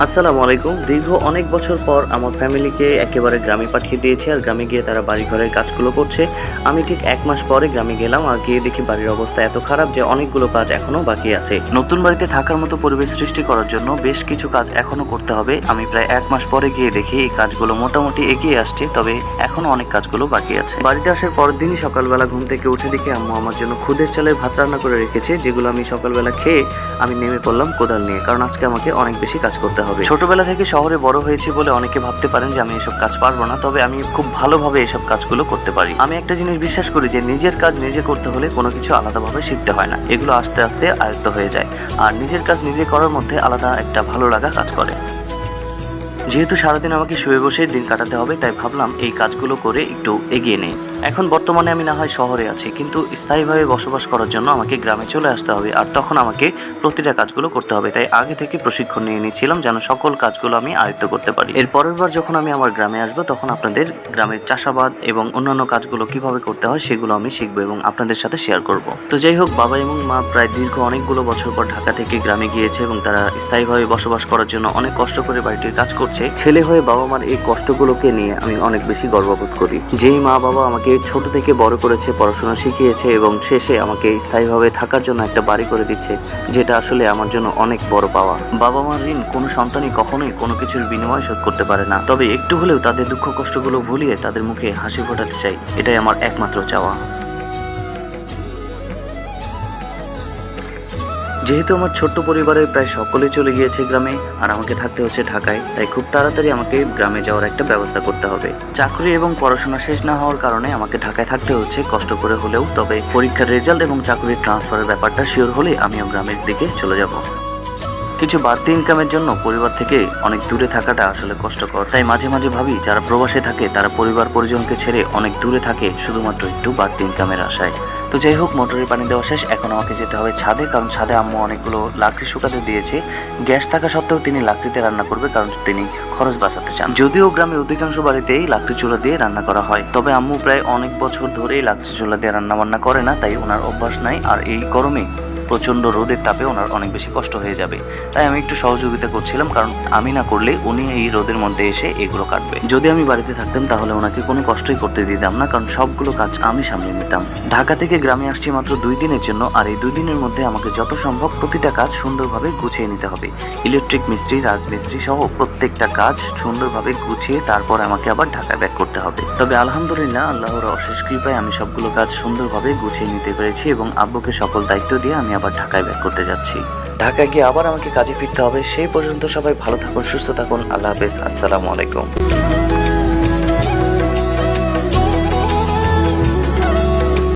আসসালামু আলাইকুম। দীর্ঘ অনেক বছর পর আমার ফ্যামিলিকে একেবারে গ্রামে পাঠিয়ে দিয়েছি, আর গ্রামে গিয়ে তারা বাড়ি ঘরের কাজগুলো করছে। আমি ঠিক 1 মাস পরে গ্রামে গেলাম, আর গিয়ে দেখি বাড়ির অবস্থা এত খারাপ যে অনেকগুলো কাজ এখনো বাকি আছে। নতুন বাড়িতে থাকার মতো পরিবেশ সৃষ্টি করার জন্য বেশ কিছু কাজ এখনো করতে হবে। আমি প্রায় 1 মাস পরে গিয়ে দেখি এই কাজগুলো মোটামুটি এগিয়ে আসছে, তবে এখনো অনেক কাজগুলো বাকি আছে। বাড়িতে আসার পরের দিনই সকালবেলা ঘুম থেকে উঠে দেখি আম্মু আমার জন্য খুদের চালের ভাত রান্না করে রেখেছে, যেগুলো আমি সকালবেলা খেয়ে আমি নেমে পড়লাম কোদাল নিয়ে, কারণ আজকে আমাকে অনেক বেশি কাজ করতে হবে। ছোটবেলা থেকে শহরে বড় হয়েছি বলে অনেকে ভাবতে পারেন যে আমি এসব কাজ পারবো না, তবে আমি খুব ভালোভাবে এসব কাজগুলো করতে পারি। আমি একটা জিনিস বিশ্বাস করি যে নিজের কাজ নিজে করতে হলে কোনো কিছু আলাদাভাবে শিখতে হয় না, এগুলো আস্তে আস্তে আয়ত্ত হয়ে যায়। আর নিজের কাজ নিজে করার মধ্যে আলাদা একটা ভালো লাগা কাজ করে। যেহেতু সারাদিন আমাকে শুয়ে বসে দিন কাটাতে হবে, তাই ভাবলাম এই কাজগুলো করে একটু এগিয়ে নেই। এখন বর্তমানে আমি না হয় শহরে আছি, কিন্তু স্থায়ীভাবে বসবাস করার জন্য আমাকে গ্রামে চলে আসতে হবে, আর তখন আমাকে প্রতিটা কাজগুলো করতে হবে। তাই আগে থেকে প্রশিক্ষণ নিয়ে নিয়েছিলাম যেন সকল কাজগুলো আমি আয়ত্ত করতে পারি। এর পরের বার যখন আমি আমার গ্রামে আসবো, তখন আপনাদের গ্রামের চাষাবাদ এবং অন্যান্য কাজগুলো কিভাবে করতে হয় সেগুলো আমি শিখবো এবং আপনাদের সাথে শেয়ার করব। তো যাই হোক, বাবা এবং মা প্রায় দীর্ঘ অনেকগুলো বছর পর ঢাকা থেকে গ্রামে গিয়েছে এবং তারা স্থায়ীভাবে বসবাস করার জন্য অনেক কষ্ট করে বাড়িটির কাজ করছে। ছেলে হয়ে বাবা মার এই কষ্টগুলোকে নিয়ে আমি অনেক বেশি গর্ববোধ করি। যেই মা বাবা আমাকে ছোট থেকে বড় করেছে, পড়াশোনা শিখিয়েছে এবং শেষে আমাকে স্থায়ীভাবে থাকার জন্য একটা বাড়ি করে দিচ্ছে, যেটা আসলে আমার জন্য অনেক বড় পাওয়া। বাবা মার ঋণ কোনো সন্তানই কখনোই কোনো কিছুর বিনিময় শোধ করতে পারে না, তবে একটু হলেও তাদের দুঃখ কষ্টগুলো ভুলিয়ে তাদের মুখে হাসি ফোটাতে চাই, এটাই আমার একমাত্র চাওয়া। যেহেতু আমার ছোট্ট পরিবারের প্রায় সকলে চলে গিয়েছে গ্রামে, আর আমাকে থাকতে হচ্ছে ঢাকায়, তাই খুব তাড়াতাড়ি আমাকে গ্রামে যাওয়ার একটা ব্যবস্থা করতে হবে। চাকরি এবং পড়াশোনা শেষ না হওয়ার কারণে আমাকে ঢাকায় থাকতে হচ্ছে কষ্ট করে হলেও, তবে পরীক্ষার রেজাল্ট এবং চাকরির ট্রান্সফারের ব্যাপারটা শিওর হলে আমিও গ্রামের দিকে চলে যাব। কিছু বাড়তি ইনকামের জন্য পরিবার থেকে অনেক দূরে থাকাটা আসলে কষ্টকর, তাই মাঝে মাঝে ভাবি যারা প্রবাসে থাকে তারা পরিবার পরিজনকে ছেড়ে অনেক দূরে থাকে শুধুমাত্র একটু বাড়তি ইনকামের আশায়। তো যাই হোক, মোটরের পানি দেওয়া শেষ, এখন আমাকে যেতে হবে ছাদে, কারণ ছাদে আম্মু অনেকগুলো লাকড়ি শুকাতে দিয়েছে। গ্যাস থাকা সত্ত্বেও তিনি লাকড়িতে রান্না করবে, কারণ তিনি খরচ বাঁচাতে চান। যদিও গ্রামে অধিকাংশ বাড়িতেই লাকড়ি চুলা দিয়ে রান্না করা হয়, তবে আম্মু প্রায় অনেক বছর ধরেই লাকড়ি চুলা দিয়ে রান্না বান্না করে না, তাই ওনার অভ্যাস নাই। আর এই গরমে প্রচণ্ড রোদের তাপে ওনার অনেক বেশি কষ্ট হয়ে যাবে, তাই আমি একটু সহযোগিতা করছিলাম, কারণ আমি না করলে উনি এই রোদের মধ্যে এসে এগুলো কাটবে। যদি আমি বাড়িতে থাকতাম তাহলে ওনাকে কোনো কষ্টই করতে দিতাম না, কারণ সবগুলো কাজ আমি সামলে নিতাম। ঢাকা থেকে গ্রামে আসছি মাত্র 2 দিনের জন্য, আর এই 2 দিনের মধ্যে আমাকে যত সম্ভব প্রতিটা কাজ সুন্দরভাবে গুছিয়ে নিতে হবে। ইলেকট্রিক মিস্ত্রি, রাজমিস্ত্রি সহ প্রত্যেকটা কাজ সুন্দরভাবে গুছিয়ে তারপর আমাকে আবার ঢাকায় ব্যাক করতে হবে। তবে আলহামদুলিল্লাহ, আল্লাহর অশেষ কৃপায় আমি সবগুলো কাজ সুন্দরভাবে গুছিয়ে নিতে পেরেছি এবং আব্বুকে সকল দায়িত্ব দিয়ে আমি আবার ঢাকায় ব্যাক করতে যাচ্ছি। ঢাকায় গিয়ে আবার আমাকে কাজে ফিরতে হবে। সেই পর্যন্ত সবাই ভালো থাকুন, সুস্থ থাকুন। আল্লাহ হাফেজ। আসসালামু আলাইকুম।